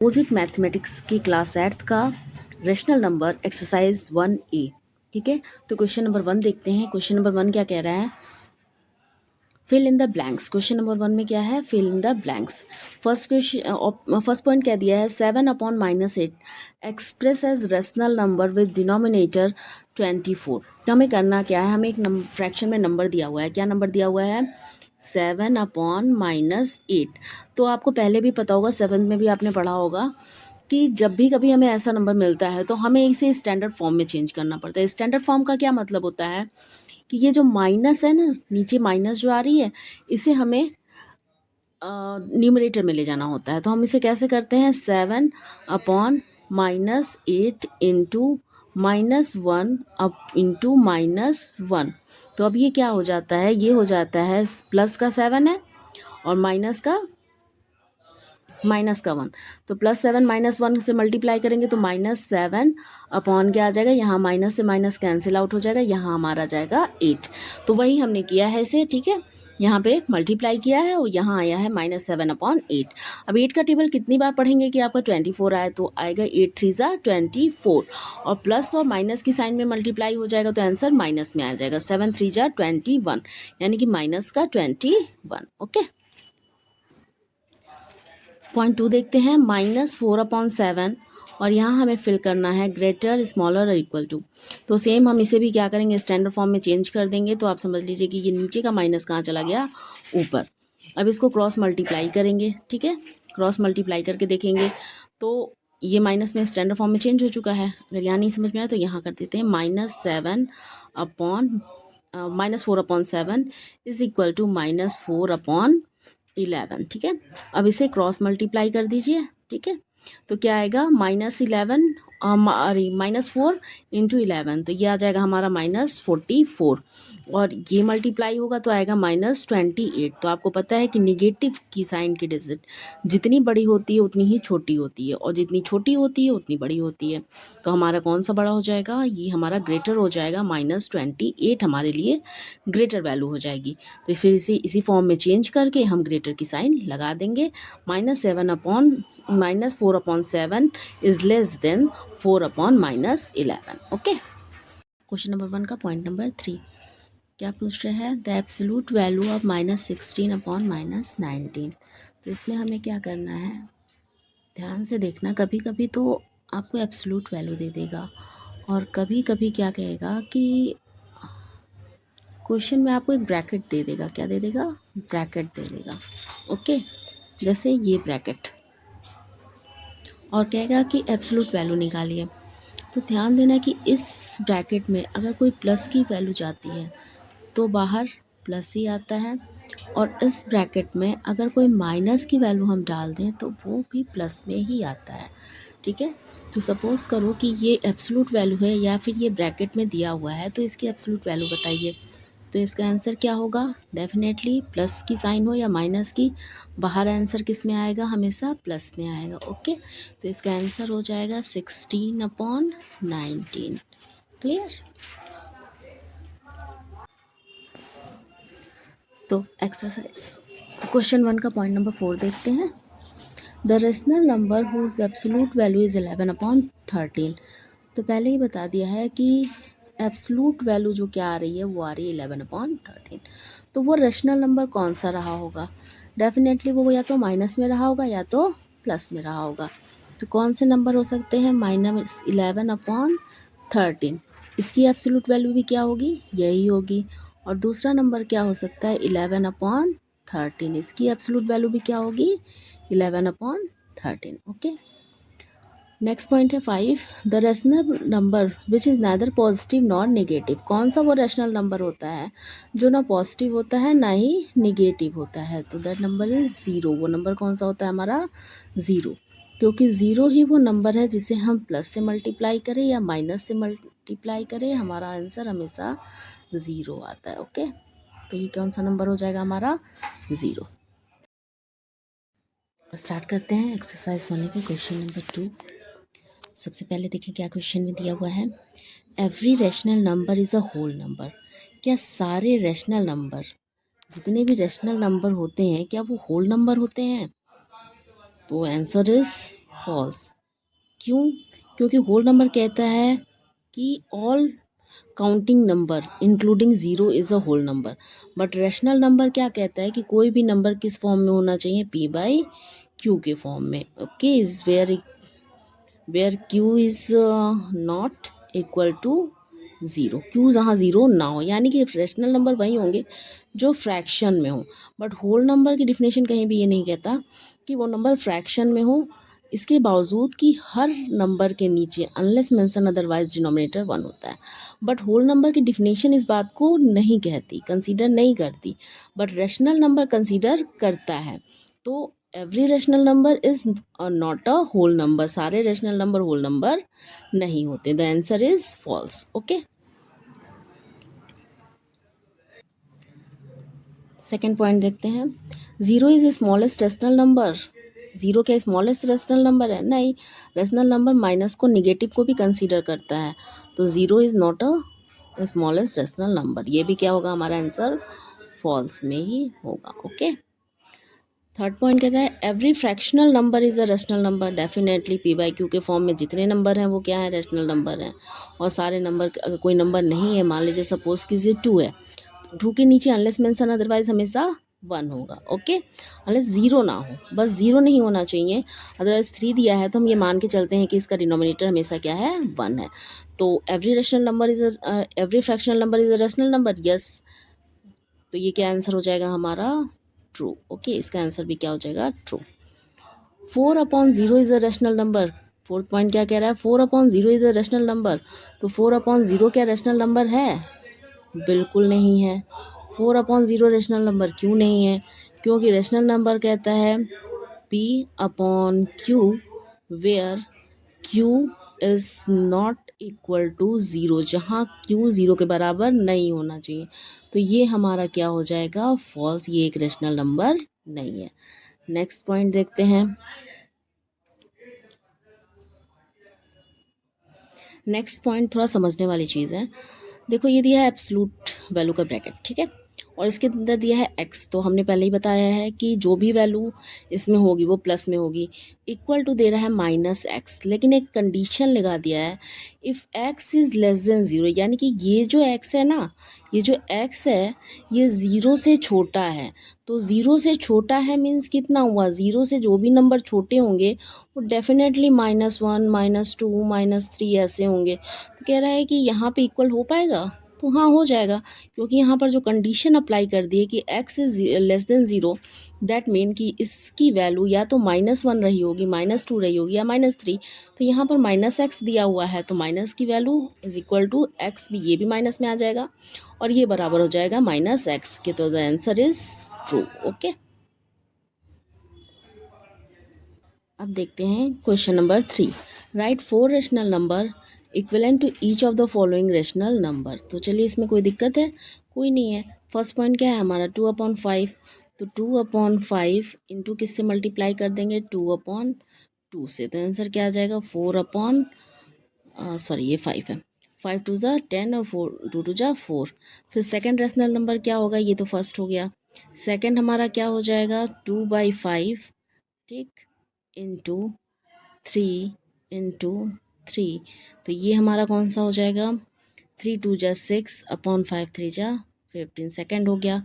Opposite mathematics की class 8 का rational number exercise 1A। ठीक है, तो क्वेश्चन नंबर 1 देखते हैं। क्वेश्चन नंबर 1 क्या कह रहा है? Fill in the blanks. Question number 1 में क्या है? Fill in the blanks. First point कह दिया है 7/-8 express as rational number with denominator 24। तो हमें करना क्या है? हमें एक फ्रैक्शन में नंबर दिया हुआ है। क्या नंबर दिया हुआ है? 7/-8। तो आपको पहले भी पता होगा, 7th में भी आपने पढ़ा होगा कि जब भी कभी हमें ऐसा नंबर मिलता है तो हमें इसे स्टैंडर्ड फॉर्म में चेंज करना पड़ता है। स्टैंडर्ड फॉर्म का क्या मतलब होता है कि ये जो माइनस है ना, नीचे माइनस जो आ रही है, इसे हमें न्यूमरेटर में ले जाना होता है। तो हम इसे कैसे करते हैं? 7/-8 इंटू -1 अप इंटू -1। तो अब ये क्या हो जाता है? ये हो जाता है प्लस का 7 है और माइनस का -1। तो +7 -1 से मल्टीप्लाई करेंगे तो -7 अपॉन क्या आ जाएगा? यहाँ माइनस से माइनस कैंसिल आउट हो जाएगा, यहाँ हमारा जाएगा 8। तो वही हमने किया है इसे। ठीक है, यहाँ पे मल्टीप्लाई किया है और यहाँ आया है -7/8। अब 8 का टेबल कितनी बार पढ़ेंगे कि आपका 24 आए? तो आएगा 8 3 ज़ा 24 और प्लस और माइनस की साइन में मल्टीप्लाई हो जाएगा तो आंसर माइनस में आ जाएगा। 7 3 ज़ा 21 यानी कि माइनस का 21। ओके, पॉइंट 2 देखते हैं। -4/7 और यहाँ हमें फिल करना है ग्रेटर स्मॉलर और इक्वल टू। तो सेम हम इसे भी क्या करेंगे? स्टैंडर्ड फॉर्म में चेंज कर देंगे। तो आप समझ लीजिए कि ये नीचे का माइनस कहाँ चला गया? ऊपर। अब इसको क्रॉस मल्टीप्लाई करेंगे। ठीक है, क्रॉस मल्टीप्लाई करके देखेंगे तो ये माइनस में स्टैंडर्ड फॉर्म में चेंज हो चुका है। अगर यहाँ नहीं समझ में आया तो यहाँ कर देते हैं -4/7 इज इक्वल टू -4/11। ठीक है, अब इसे क्रॉस मल्टीप्लाई कर दीजिए। ठीक है, तो क्या आएगा? -11 -4 इंटू 11, तो ये आ जाएगा हमारा -44 और ये मल्टीप्लाई होगा तो आएगा -28। तो आपको पता है कि निगेटिव की साइन की डिजिट जितनी बड़ी होती है उतनी ही छोटी होती है और जितनी छोटी होती है उतनी बड़ी होती है। तो हमारा कौन सा बड़ा हो जाएगा? ये हमारा ग्रेटर हो जाएगा। -28 हमारे लिए ग्रेटर वैल्यू हो जाएगी। तो फिर इसी फॉर्म में चेंज करके हम ग्रेटर की साइन लगा देंगे। -4/7 is less than 4/-11। Okay, question number 1 का पॉइंट नंबर 3 क्या पूछ रहे हैं? The absolute value of -16/-19। तो इसमें हमें क्या करना है? ध्यान से देखना। कभी कभी तो आपको एब्सोल्यूट वैल्यू दे देगा और कभी कभी क्या कहेगा कि क्वेश्चन में आपको एक ब्रैकेट दे देगा। क्या दे देगा? ब्रैकेट दे देगा। ओके, जैसे ये ब्रैकेट, और कहेगा कि एब्सोल्यूट वैल्यू निकालिए। तो ध्यान देना कि इस ब्रैकेट में अगर कोई प्लस की वैल्यू जाती है तो बाहर प्लस ही आता है और इस ब्रैकेट में अगर कोई माइनस की वैल्यू हम डाल दें तो वो भी प्लस में ही आता है। ठीक है, तो सपोज़ करो कि ये एब्सोल्यूट वैल्यू है या फिर ये ब्रैकेट में दिया हुआ है, तो इसकी एब्सोल्यूट वैल्यू बताइए। तो इसका आंसर क्या होगा? डेफिनेटली प्लस की साइन हो या माइनस की, बाहर आंसर किस में आएगा? हमेशा प्लस में आएगा। ओके, तो इसका आंसर हो जाएगा 16/19। क्लियर? तो एक्सरसाइज क्वेश्चन 1 का पॉइंट नंबर 4 देखते हैं। The rational number whose absolute value is 11/13। तो पहले ही बता दिया है कि एब्सोल्यूट वैल्यू जो क्या आ रही है वो आ रही है 11/13। तो वो रेशनल नंबर कौन सा रहा होगा? डेफिनेटली वो या तो माइनस में रहा होगा या तो प्लस में रहा होगा। तो कौन से नंबर हो सकते हैं? -11/13। इसकी एब्सोल्यूट वैल्यू भी क्या होगी? यही होगी। और दूसरा नंबर क्या हो सकता है? 11/13। इसकी एब्सोल्यूट वैल्यू भी क्या होगी? 11/13। ओके, नेक्स्ट पॉइंट है 5। The rational number which is neither positive nor negative. कौन सा वो रेशनल नंबर होता है जो ना पॉजिटिव होता है ना ही नेगेटिव होता है? तो दैट नंबर इज़ 0। वो नंबर कौन सा होता है? हमारा 0, क्योंकि 0 ही वो नंबर है जिसे हम प्लस से मल्टीप्लाई करें या माइनस से मल्टीप्लाई करें, हमारा आंसर हमेशा 0 आता है। ओके, तो ये कौन सा नंबर हो जाएगा? हमारा 0। स्टार्ट करते हैं एक्सरसाइज 1 के क्वेश्चन नंबर 2। सबसे पहले देखिए क्या क्वेश्चन में दिया हुआ है। Every rational number is a whole number. क्या सारे रैशनल नंबर, जितने भी रैशनल नंबर होते हैं, क्या वो होल नंबर होते हैं? तो आंसर इज फॉल्स। क्यों? क्योंकि होल नंबर कहता है कि all counting number including zero is a whole number, but rational number क्या कहता है कि कोई भी नंबर किस फॉर्म में होना चाहिए, पी बाई क्यू के फॉर्म में। Okay, is where Q is not equal to zero, Q जहाँ ज़ीरो ना हो, यानी कि रैशनल नंबर वही होंगे जो फ्रैक्शन में हो, बट होल नंबर की डिफिनेशन कहीं भी ये नहीं कहता कि वो नंबर फ्रैक्शन में हो, इसके बावजूद कि हर नंबर के नीचे unless mention otherwise denominator one होता है। बट होल नंबर की डिफिनेशन इस बात को नहीं कहती, कंसीडर नहीं करती, बट रैशनल नंबर कंसीडर करता है। तो every rational number is not a whole number, सारे रैशनल नंबर होल नंबर नहीं होते। The answer is false. Okay, second point देखते हैं। Zero is smallest rational number. Zero क्या स्मॉलेस्ट रेशनल नंबर है? नहीं, रेशनल नंबर माइनस को negative को भी कंसीडर करता है, तो zero is not a smallest rational number. ये भी क्या होगा हमारा आंसर? फॉल्स में ही होगा। ओके, थर्ड पॉइंट कहता है every fractional number is a rational number. Definitely P by Q के फॉर्म में जितने नंबर हैं वो क्या है? रेशनल नंबर हैं। और सारे नंबर, अगर कोई नंबर नहीं है, मान लीजिए सपोज कीजिए टू है, टू के नीचे अनलेस मेंशन अदरवाइज हमेशा वन होगा। ओके, अनलेस ज़ीरो ना हो, बस ज़ीरो नहीं होना चाहिए, अदरवाइज थ्री दिया है तो हम ये मान के चलते हैं कि इसका डिनोमिनेटर हमेशा क्या है? वन है। तो every rational number is every fractional number is a rational number. Yes, तो ये क्या आंसर हो जाएगा हमारा? ट्रू। ओके, इसका आंसर भी क्या हो जाएगा? True. Four upon zero is a rational number. Fourth point क्या कह रहा है? Four upon zero is a rational number. तो फोर अपॉन ज़ीरो क्या रेशनल नंबर है? बिल्कुल नहीं है। Four upon zero rational number क्यों नहीं है? क्योंकि रेशनल नंबर कहता है P upon Q where Q is not equal to zero, जहाँ क्यू ज़ीरो के बराबर नहीं होना चाहिए। तो ये हमारा क्या हो जाएगा? फॉल्स। ये एक रेशनल नंबर नहीं है। नेक्स्ट पॉइंट देखते हैं। नेक्स्ट पॉइंट थोड़ा समझने वाली चीज़ है। देखो, ये दिया है एब्सलूट वैल्यू का ब्रैकेट, ठीक है, और इसके अंदर दिया है एक्स। तो हमने पहले ही बताया है कि जो भी वैल्यू इसमें होगी वो प्लस में होगी। इक्वल टू दे रहा है माइनस एक्स, लेकिन एक कंडीशन लगा दिया है, if x is less than zero, यानी कि ये जो एक्स है ना, ये जो एक्स है ये ज़ीरो से छोटा है। तो ज़ीरो से छोटा है मीन्स कितना हुआ? ज़ीरो से जो भी नंबर छोटे होंगे वो definitely minus one, minus two, minus three ऐसे होंगे। तो कह रहा है कि यहाँ पे इक्वल हो पाएगा? तो हाँ, हो जाएगा, क्योंकि यहाँ पर जो कंडीशन अप्लाई कर दी है कि x is less than zero, that mean कि इसकी वैल्यू या तो माइनस वन रही होगी, माइनस टू रही होगी, या माइनस थ्री। तो यहाँ पर माइनस एक्स दिया हुआ है, तो माइनस की value is equal to X, भी ये भी माइनस में आ जाएगा और ये बराबर हो जाएगा माइनस एक्स के। तो the answer is true. Okay, अब देखते हैं question number 3। Write four rational number equivalent to each of the following rational number. तो चलिए, इसमें कोई दिक्कत है? कोई नहीं है। फर्स्ट पॉइंट क्या है हमारा? Two upon five. तो टू अपॉन फाइव इंटू किससे मल्टीप्लाई कर देंगे? टू अपॉन टू से। तो आंसर क्या आ जाएगा? फोर अपॉन सॉरी, ये फाइव है। फाइव टू ज़ा टेन और फोर टू टू ज़ा फोर। फिर सेकेंड रेशनल नंबर क्या होगा? ये तो फर्स्ट हो गया। सेकेंड हमारा क्या हो जाएगा? टू बाई फाइव, ठीक, इंटू थ्री इंटू थ्री। तो ये हमारा कौन सा हो जाएगा? थ्री टू जा सिक्स अपॉन फाइव थ्री जा 15। सेकेंड हो गया।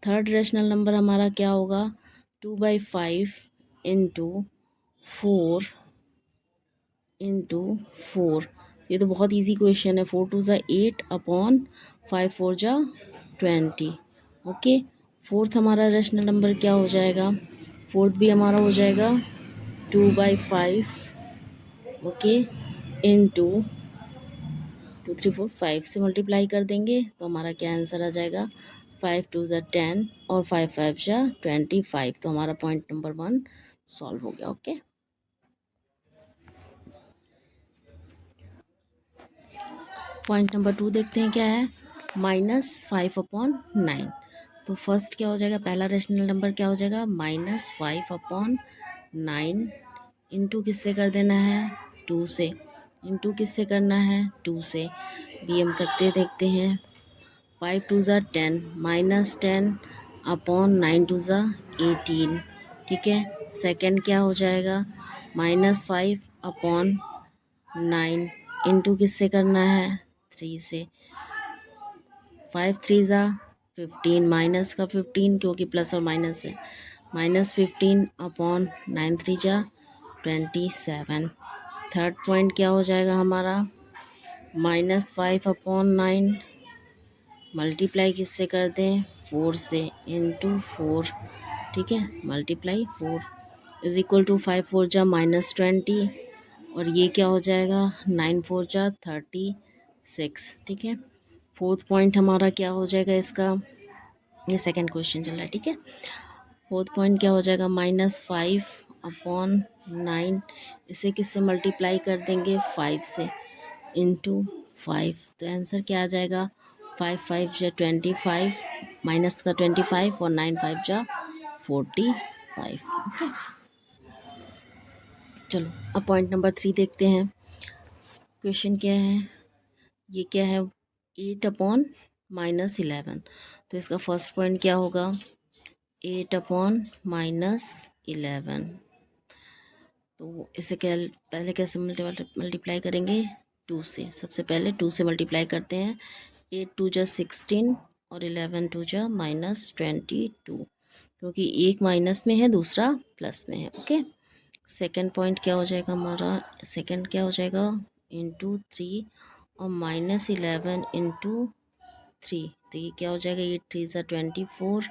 थर्ड रेशनल नंबर हमारा क्या होगा? Two by five into four into four. ये तो बहुत इजी क्वेश्चन है। फोर टू ज़ा एट अपॉन फाइव फोर जा 20। ओके, फोर्थ हमारा रेशनल नंबर क्या हो जाएगा? फोर्थ भी हमारा हो जाएगा two by five, okay, into two three four, five से मल्टीप्लाई कर देंगे तो हमारा क्या आंसर आ जाएगा? फाइव टू ज़ा टेन और फाइव फाइव ज़ा 25। तो हमारा पॉइंट नंबर 1 सॉल्व हो गया। ओके, पॉइंट नंबर 2 देखते हैं क्या है। Minus five upon nine. तो फर्स्ट क्या हो जाएगा? पहला रेशनल नंबर क्या हो जाएगा? Minus five upon nine. Into किससे कर देना है? टू से। इंटू किससे करना है? टू से। भी हम करते देखते हैं। Five to the ten, minus ten upon nine to the 18, ठीक है। सेकेंड क्या हो जाएगा? -5/9 इंटू किससे करना है, 3 से। 5 3 ज़ा 15, माइनस का 15 क्योंकि प्लस और माइनस है, -15/9 3 ज़ा 27। थर्ड पॉइंट क्या हो जाएगा हमारा, -5/9 मल्टीप्लाई किससे कर दें, 4 से, इंटू 4, ठीक है, मल्टीप्लाई 4 इज इक्वल टू 5 4 जा -20, और ये क्या हो जाएगा, 9 4 जा 36, ठीक है। फोर्थ पॉइंट हमारा क्या हो जाएगा इसका, ये सेकंड क्वेश्चन चल रहा है, ठीक है। फोर्थ पॉइंट क्या हो जाएगा, -5/9, इसे किससे मल्टीप्लाई कर देंगे, 5 से, इंटू 5, तो आंसर क्या आ जाएगा, 5 5 जा 25, माइनस का 25 और 9 5 जा 45, ओके। चलो अब पॉइंट नंबर 3 देखते हैं। क्वेश्चन क्या है, ये क्या है, 8/-11, तो इसका फर्स्ट पॉइंट क्या होगा, 8/-11, तो इसे क्या, पहले कैसे मल्टीप्लाई करेंगे, 2 से, सबसे पहले 2 से मल्टीप्लाई करते हैं। 8 2 जा 16 और 11 2 जा -22, क्योंकि एक माइनस में है दूसरा प्लस में है, ओके। सेकंड पॉइंट क्या हो जाएगा हमारा, सेकंड क्या हो जाएगा, इंटू 3 और -11 इंटू 3, तो ये क्या हो जाएगा, 8 3 ज़ा 24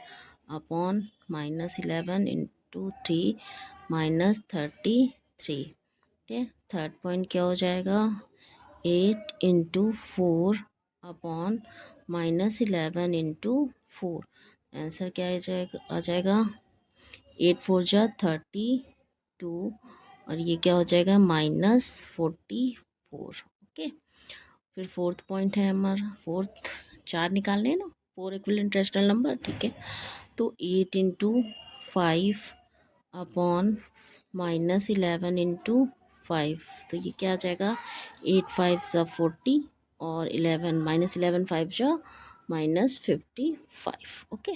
-11 इंटू 3 -33, ठीक है। थर्ड पॉइंट क्या हो जाएगा, 8 इंटू 4 -11 इंटू 4, आंसर क्या आ जाएगा 8 4 जा 32, और ये क्या हो जाएगा -44, ओके। फिर फोर्थ पॉइंट है हमारा, फोर्थ 4 निकालने हैं ना, 4 इक्विवेलेंट रैशनल नंबर, ठीक है। तो 8 इंटू 5/-11 इंटू 5, तो ये क्या आ जाएगा, 8 5 ज़ा 40 और 11 -11 5 जा -55, ओके।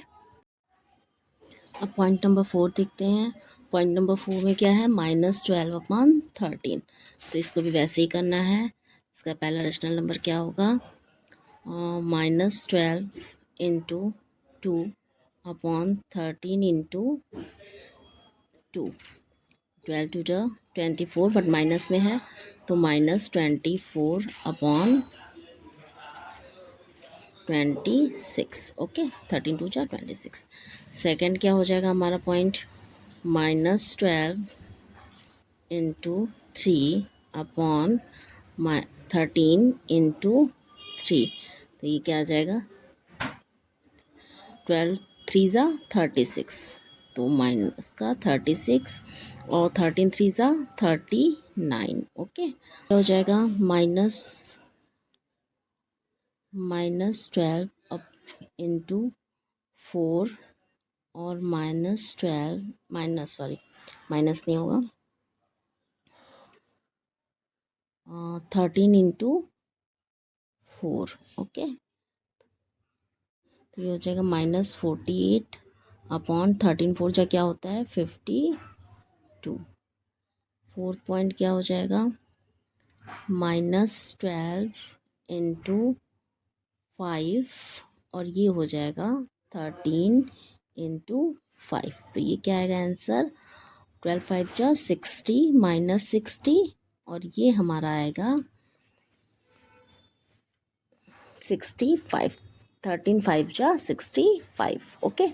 अब पॉइंट नंबर 4 देखते हैं। पॉइंट नंबर 4 में क्या है, -12/13, तो इसको भी वैसे ही करना है। इसका पहला रेशनल नंबर क्या होगा, -12 इंटू 2/13 इंटू 2, 12 2 जा 24, बट माइनस में है तो -24/26, ओके। 13 2 जा 26। सेकेंड क्या हो जाएगा हमारा पॉइंट, -12 इंटू 3/13 इंटू 3, तो ये क्या आ जाएगा, 12 3 ज़ा 36, तो माइनस का 36 और 13 3 ज़ा 39, ओके। क्या हो जाएगा, -12 अप इंटू 4 और -12 माइनस, सॉरी माइनस नहीं होगा, 13 इंटू 4, ओके। तो ये हो जाएगा -48/13, 4 जा क्या होता है 52। फोर्थ पॉइंट क्या हो जाएगा, -12 इंटू 5, और ये हो जाएगा 13 इंटू 5, तो ये क्या आएगा आंसर, 12 5 जा 60 -60, और ये हमारा आएगा 65, 13 5 जा 65, ओके।